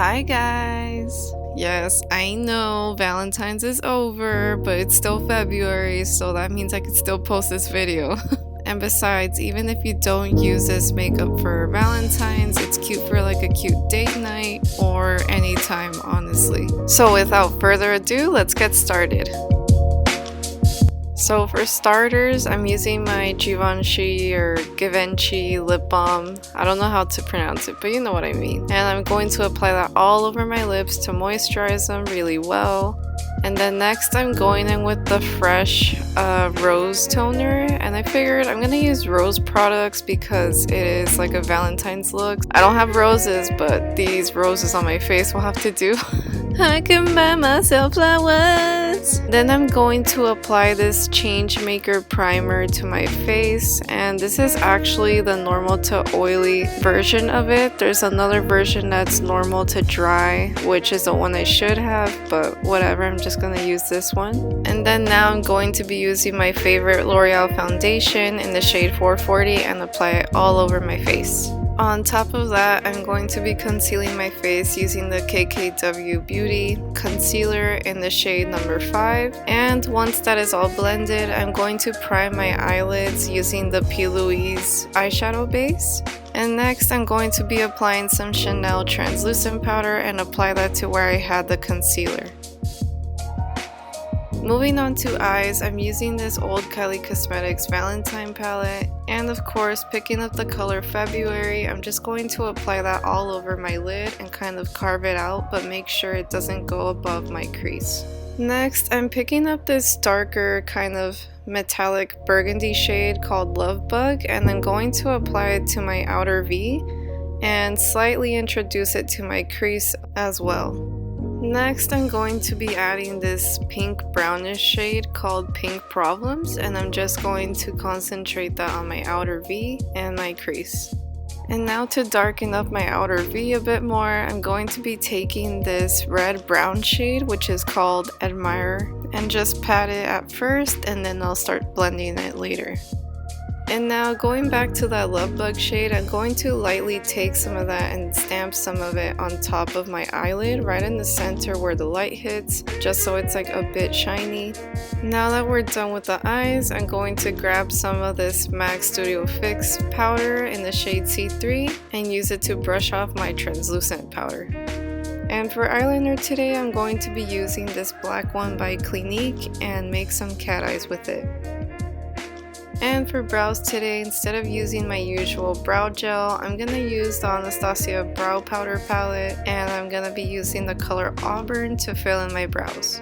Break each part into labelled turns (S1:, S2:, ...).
S1: Hi guys! Yes, I know Valentine's is over, but it's still February, so that means I can still post this video. And besides, even if you don't use this makeup for Valentine's, it's cute for like a cute date night or anytime, honestly. So without further ado, let's get started. So for starters, I'm using my Givenchy or Givenchy lip balm. I don't know how to pronounce it, but you know what I mean. And I'm going to apply that all over my lips to moisturize them really well. And then next I'm going in with the fresh rose toner, and I figured I'm gonna use rose products because it is like a Valentine's look. I don't have roses, but these roses on my face will have to do. I can buy myself flowers. Then I'm going to apply this Change Maker primer to my face, and this is actually the normal to oily version of it. There's another version that's normal to dry, which is the one I should have, but whatever, I'm just gonna use this one. And then now I'm going to be using my favorite L'Oreal foundation in the shade 440 and apply it all over my face. On top of that, I'm going to be concealing my face using the KKW Beauty concealer in the shade number 5. And once that is all blended, I'm going to prime my eyelids using the P. Louise eyeshadow base. And next, I'm going to be applying some Chanel translucent powder and apply that to where I had the concealer. Moving on to eyes, I'm using this old Kylie Cosmetics Valentine palette, and of course, picking up the color February, I'm just going to apply that all over my lid and kind of carve it out, but make sure it doesn't go above my crease. Next, I'm picking up this darker kind of metallic burgundy shade called Love Bug, and I'm going to apply it to my outer V and slightly introduce it to my crease as well. Next, I'm going to be adding this pink brownish shade called Pink Problems, and I'm just going to concentrate that on my outer V and my crease. And now to darken up my outer V a bit more, I'm going to be taking this red brown shade, which is called Admire, and just pat it at first, and then I'll start blending it later. And now going back to that Love Bug shade, I'm going to lightly take some of that and stamp some of it on top of my eyelid, right in the center where the light hits, just so it's like a bit shiny. Now that we're done with the eyes, I'm going to grab some of this MAC Studio Fix powder in the shade C3 and use it to brush off my translucent powder. And for eyeliner today, I'm going to be using this black one by Clinique and make some cat eyes with it. And for brows today, instead of using my usual brow gel, I'm going to use the Anastasia Brow Powder Palette, and I'm going to be using the color Auburn to fill in my brows.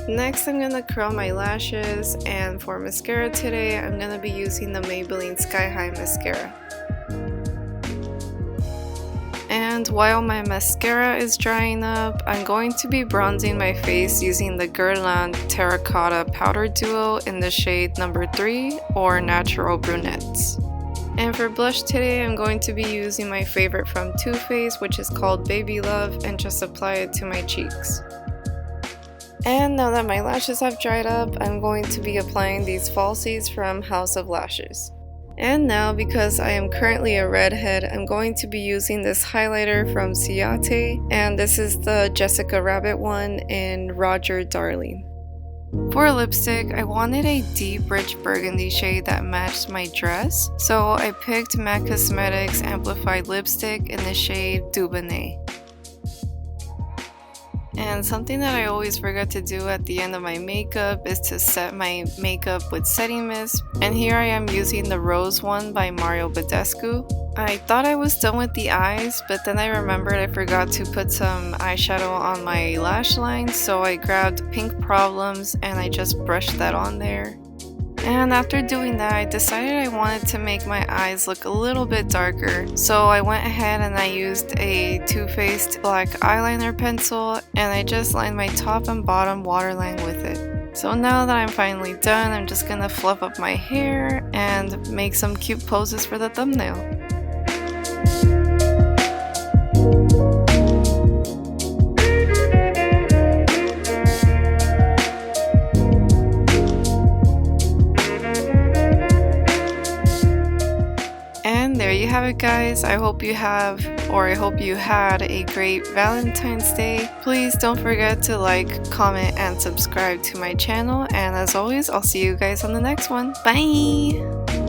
S1: Next, I'm going to curl my lashes, and for mascara today, I'm going to be using the Maybelline Sky High Mascara. And while my mascara is drying up, I'm going to be bronzing my face using the Guerlain Terracotta Powder Duo in the shade number 3 or Natural Brunettes. And for blush today, I'm going to be using my favorite from Too Faced, which is called Baby Love, and just apply it to my cheeks. And now that my lashes have dried up, I'm going to be applying these falsies from House of Lashes. And now, because I am currently a redhead, I'm going to be using this highlighter from Ciate, and this is the Jessica Rabbit one in Roger Darling. For lipstick, I wanted a deep, rich burgundy shade that matched my dress, so I picked MAC Cosmetics Amplified Lipstick in the shade Dubonnet. And something that I always forget to do at the end of my makeup is to set my makeup with setting mist. And here I am using the Rose one by Mario Badescu. I thought I was done with the eyes, but then I remembered I forgot to put some eyeshadow on my lash line, so I grabbed Pink Problems and I just brushed that on there. And after doing that, I decided I wanted to make my eyes look a little bit darker. So I went ahead and I used a Too Faced black eyeliner pencil, and I just lined my top and bottom waterline with it. So now that I'm finally done, I'm just gonna fluff up my hair and make some cute poses for the thumbnail. There you have it it, guys. I hope you had a great Valentine's Day. Please don't forget to like, comment, and subscribe to my channel. And as always, I'll see you guys on the next one. Bye!